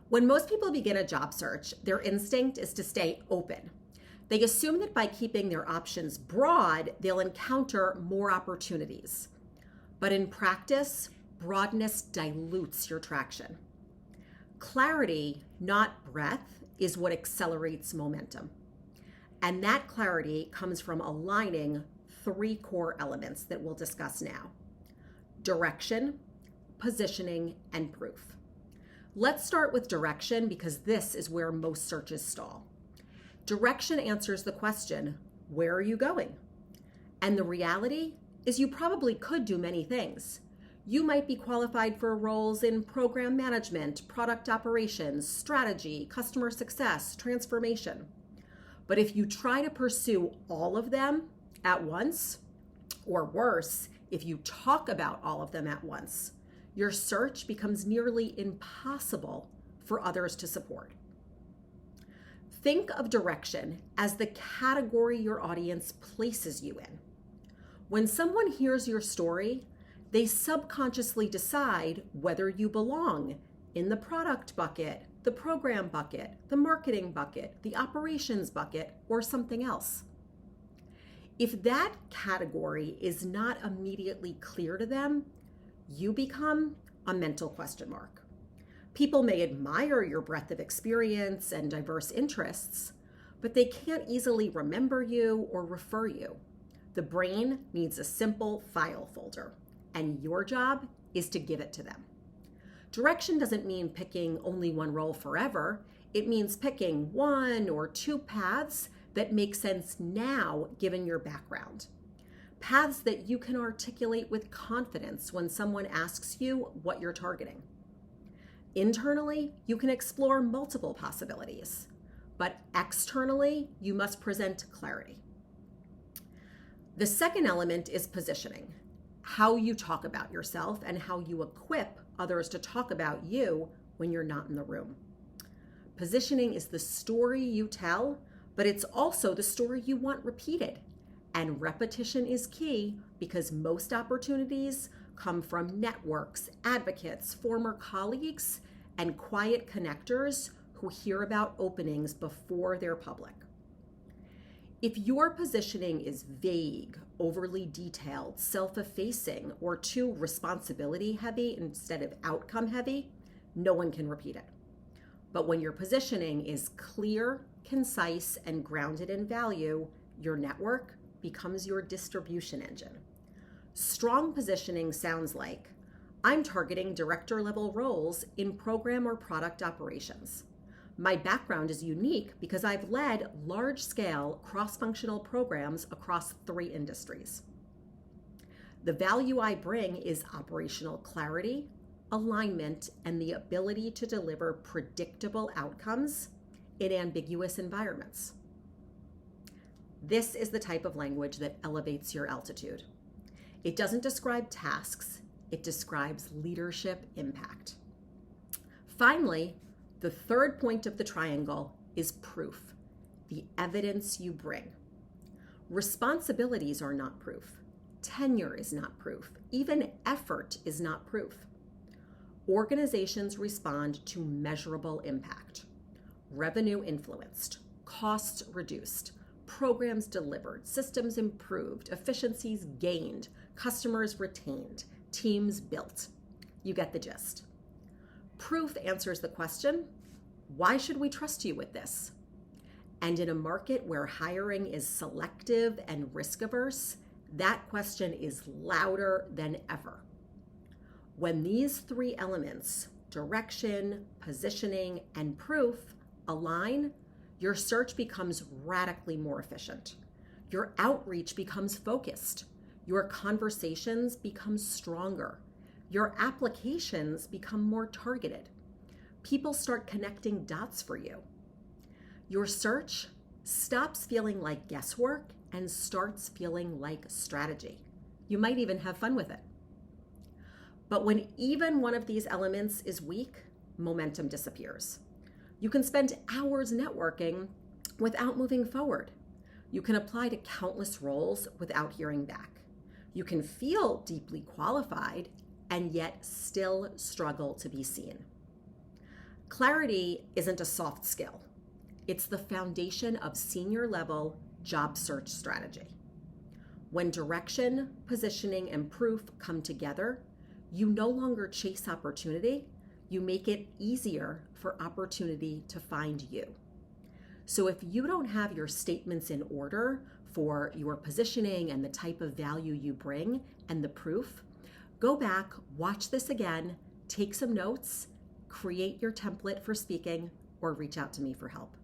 When most people begin a job search, their instinct is to stay open. They assume that by keeping their options broad, they'll encounter more opportunities. But in practice, broadness dilutes your traction. Clarity, not breadth, is what accelerates momentum. And that clarity comes from aligning three core elements that we'll discuss now: direction, positioning, and proof. Let's start with direction because this is where most searches stall. Direction answers the question, where are you going? And the reality is you probably could do many things. You might be qualified for roles in program management, product operations, strategy, customer success, transformation. But if you try to pursue all of them at once, or worse, if you talk about all of them at once, your search becomes nearly impossible for others to support. Think of direction as the category your audience places you in. When someone hears your story, they subconsciously decide whether you belong in the product bucket, the program bucket, the marketing bucket, the operations bucket, or something else. If that category is not immediately clear to them, you become a mental question mark. People may admire your breadth of experience and diverse interests, but they can't easily remember you or refer you. The brain needs a simple file folder, and your job is to give it to them. Direction doesn't mean picking only one role forever. It means picking one or two paths that make sense now given your background. Paths that you can articulate with confidence when someone asks you what you're targeting. Internally, you can explore multiple possibilities, but externally, you must present clarity. The second element is positioning, how you talk about yourself and how you equip others to talk about you when you're not in the room. Positioning is the story you tell, but it's also the story you want repeated. And repetition is key because most opportunities come from networks, advocates, former colleagues, and quiet connectors who hear about openings before they're public. If your positioning is vague, overly detailed, self-effacing, or too responsibility heavy instead of outcome heavy, no one can repeat it. But when your positioning is clear, concise, and grounded in value, your network becomes your distribution engine. Strong positioning sounds like, I'm targeting director-level roles in program or product operations. My background is unique because I've led large-scale cross-functional programs across 3 industries. The value I bring is operational clarity, alignment, and the ability to deliver predictable outcomes in ambiguous environments. This is the type of language that elevates your altitude. It doesn't describe tasks, it describes leadership impact. Finally, the third point of the triangle is proof, the evidence you bring. Responsibilities are not proof. Tenure is not proof. Even effort is not proof. Organizations respond to measurable impact. Revenue influenced, costs reduced, programs delivered, systems improved, efficiencies gained, customers retained, teams built. You get the gist. Proof answers the question, why should we trust you with this? And in a market where hiring is selective and risk-averse, that question is louder than ever. When these 3 elements, direction, positioning, and proof, align, your search becomes radically more efficient. Your outreach becomes focused. Your conversations become stronger. Your applications become more targeted. People start connecting dots for you. Your search stops feeling like guesswork and starts feeling like strategy. You might even have fun with it. But when even one of these elements is weak, momentum disappears. You can spend hours networking without moving forward. You can apply to countless roles without hearing back. You can feel deeply qualified and yet still struggle to be seen. Clarity isn't a soft skill. It's the foundation of senior level job search strategy. When direction, positioning, and proof come together, you no longer chase opportunity, you make it easier for opportunity to find you. So if you don't have your statements in order for your positioning and the type of value you bring and the proof, go back, watch this again, take some notes, create your template for speaking, or reach out to me for help.